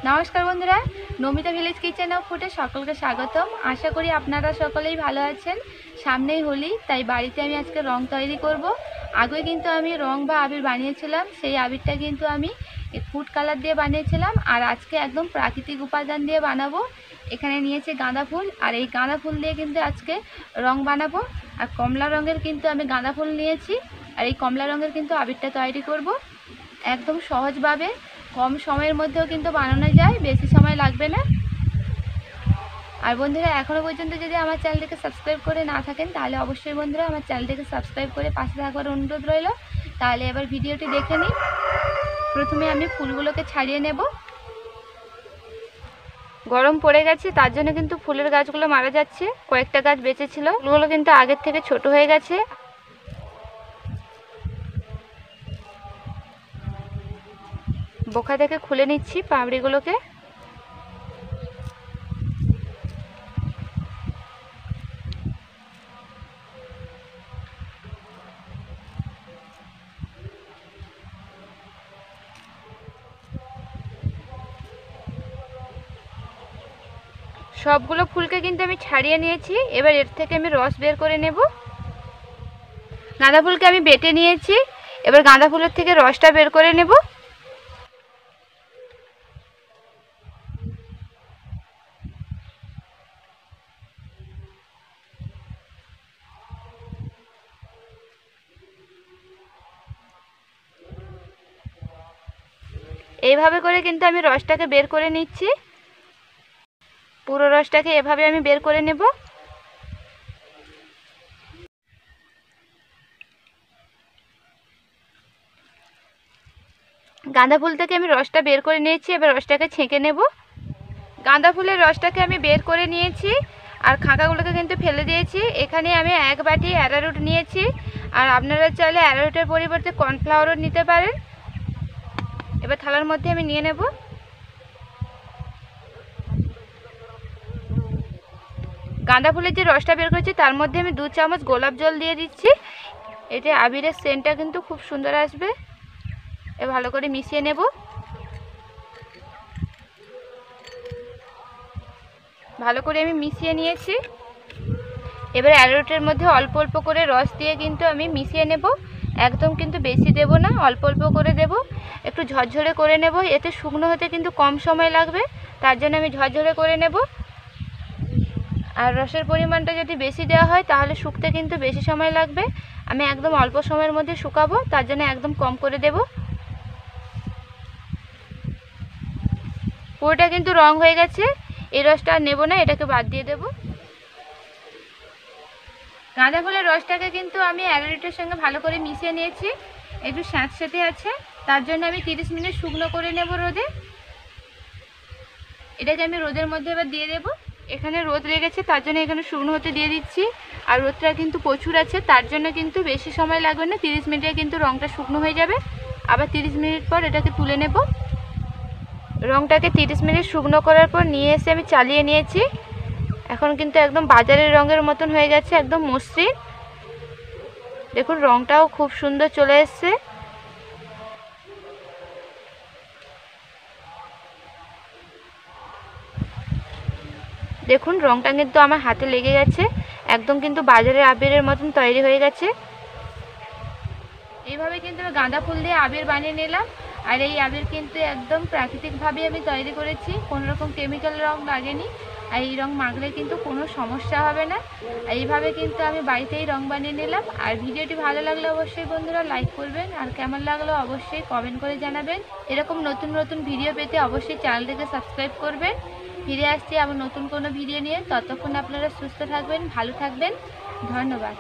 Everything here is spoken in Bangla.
নমস্কার বন্ধুরা, নমিতা ভিলেজ কিচেন অফ ফুডে সকলকে স্বাগতম। আশা করি আপনারা সকলেই ভালো আছেন। সামনেই হোলি, তাই বাড়িতে আমি আজকে রং তৈরি করব। আগে কিন্তু আমি রং বা আবির বানিয়েছিলাম, সেই আবিরটা কিন্তু আমি ফুড কালার দিয়ে বানিয়েছিলাম। আর আজকে একদম প্রাকৃতিক উপাদান দিয়ে বানাবো। এখানে নিয়েছি গাঁদা ফুল, আর এই গাঁদা ফুল দিয়ে কিন্তু আজকে রং বানাবো। আর কমলা রঙের কিন্তু আমি গাঁদা ফুল নিয়েছি, আর এই কমলা রঙের কিন্তু আবিরটা তৈরি করব একদম সহজভাবে। কম সময়ের মধ্যেও কিন্তু বানানো যায়, বেশি সময় লাগবে না। আর বন্ধুরা, এখনও পর্যন্ত যদি আমার চ্যানেলটিকে সাবস্ক্রাইব করে না থাকেন, তাহলে অবশ্যই বন্ধুরা আমার চ্যানেলটিকে সাবস্ক্রাইব করে পাশে থাকার অনুরোধ রইল। তাহলে এবার ভিডিওটি দেখে নিই। প্রথমে আমি ফুলগুলোকে ছাড়িয়ে নেব। গরম পড়ে গেছে, তার জন্য কিন্তু ফুলের গাছগুলো মারা যাচ্ছে। কয়েকটা গাছ বেঁচে ছিল, ফুলগুলো কিন্তু আগের থেকে ছোট হয়ে গেছে। বোকা থেকে খুলে নিচ্ছি পাপড়িগুলোকে। সবগুলো ফুলকে কিন্তু আমি ছাড়িয়ে নিয়েছি। এবার এর থেকে আমি রস বের করে নেব। গাঁদা ফুলকে আমি বেটে নিয়েছি, এবার গাঁদা ফুলের থেকে রসটা বের করে নেব। এইভাবে করে কিন্তু আমি রসটাকে বের করে নিচ্ছি। পুরো রসটাকে এভাবে আমি বের করে নেব। গাঁদা ফুল থেকে আমি রসটা বের করে নিয়েছি, এবার রসটাকে ছেঁকে নেব। গাঁদা ফুলের রসটাকে আমি বের করে নিয়েছি, আর খাঁকাগুলোকে কিন্তু ফেলে দিয়েছি। এখানে আমি 1 বাটি অ্যারারুট নিয়েছি, আর আপনারা চাইলে অ্যারারুটের পরিবর্তে কর্নফ্লাওয়ারও নিতে পারেন। এবার থালার মধ্যে আমি নিয়ে নেব। গাঁদা ফুলের যে রসটা বের করেছি তার মধ্যে আমি 2 চামচ গোলাপ জল দিয়ে দিচ্ছি। এতে আবিরের সেন্টটা কিন্তু খুব সুন্দর আসবে। এবার ভালো করে মিশিয়ে নেব। ভালো করে আমি মিশিয়ে নিয়েছি। এবার অ্যারারুটের মধ্যে অল্প অল্প করে রস দিয়ে কিন্তু আমি মিশিয়ে নেব। একদম কিন্তু বেশি দেব না, অল্প অল্প করে দেব। একটু ঝরঝরে করে নেব। এতে শুকনো হতে কিন্তু কম সময় লাগবে, তার জন্য আমি ঝরঝরে করে নেব। আর রসের পরিমাণটা যদি বেশি দেওয়া হয় তাহলে শুকতে কিন্তু বেশি সময় লাগবে। আমি একদম অল্প সময়ের মধ্যে শুকাবো, তার জন্য একদম কম করে দেব। পুরোটা কিন্তু রং হয়ে গেছে, এই রসটা আর নেব না, এটাকে বাদ দিয়ে দেব। গাঁদা ফুলের রসটাকে কিন্তু আমি অ্যারারুটের সঙ্গে ভালো করে মিশিয়ে নিয়েছি। একটু স্যাঁতস্যাঁতে আছে, তার জন্য আমি 30 মিনিট শুকনো করে নেব রোদে। এটাকে আমি রোদের মধ্যে এবার দিয়ে দেব। এখানে রোদ লেগেছে, তার জন্য এখানে শুকনো হতে দিয়ে দিচ্ছি। আর রোদটা কিন্তু প্রচুর আছে, তার জন্য কিন্তু বেশি সময় লাগবে না। 30 মিনিটে কিন্তু রঙটা শুকনো হয়ে যাবে। আবার 30 মিনিট পর এটাকে তুলে নেব। রঙটাকে 30 মিনিট শুকনো করার পর নিয়ে এসে আমি চালিয়ে নিয়েছি। এখন কিন্তু একদম বাজারের রঙের মতন হয়ে গেছে, একদম মসৃণ। দেখুন রঙটাও খুব সুন্দর চলে এসছে। দেখুন রঙটা কিন্তু আমার হাতে লেগে গেছে, একদম কিন্তু বাজারের আবিরের মতন তৈরি হয়ে গেছে। এইভাবে কিন্তু আমি গাঁদা ফুল দিয়ে আবির বানিয়ে নিলাম। আর এই আবির কিন্তু একদম প্রাকৃতিকভাবে আমি তৈরি করেছি, কোনো রকম কেমিক্যাল রং লাগেনি। আর এই রং মাখলে কিন্তু কোনো সমস্যা হবে না। এইভাবে কিন্তু আমি বাড়িতেই রং বানিয়ে নিলাম। আর ভিডিওটি ভালো লাগলে অবশ্যই বন্ধুরা লাইক করবেন, আর কেমন লাগলো অবশ্যই কমেন্ট করে জানাবেন। এরকম নতুন নতুন ভিডিও পেতে অবশ্যই চ্যানেলটিকে সাবস্ক্রাইব করবেন। ফিরে আসছি আবার নতুন কোনো ভিডিও নিয়ে। ততক্ষণ আপনারা সুস্থ থাকবেন, ভালো থাকবেন। ধন্যবাদ।